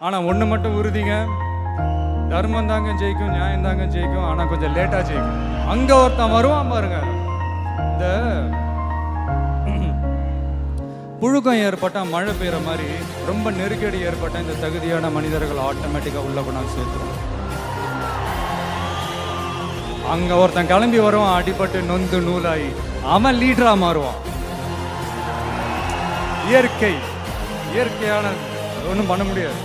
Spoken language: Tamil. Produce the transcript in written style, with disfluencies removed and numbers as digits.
ஆனால் ஒன்று மட்டும் உறுதிங்க, தர்மம் தாங்க ஜெயிக்கும், நியாயம் தாங்க ஜெயிக்கும். ஆனால் கொஞ்சம் லேட்டாக ஜெயிக்கும். அங்கே ஒருத்தன் வருவான் பாருங்க, இந்த புழுக்கம் ஏற்பட்டால் மழை பெய்கிற மாதிரி ரொம்ப நெருக்கடி ஏற்பட்டால் இந்த தகுதியான மனிதர்கள் ஆட்டோமேட்டிக்காக உள்ள கொண்டாந்து சேர்த்துருவோம். அங்கே ஒருத்தன் கிளம்பி வருவான், அடிபட்டு நொந்து நூலாகி அவன் லீடராக மாறுவான். இயற்கையான ஒன்றும் பண்ண முடியாது.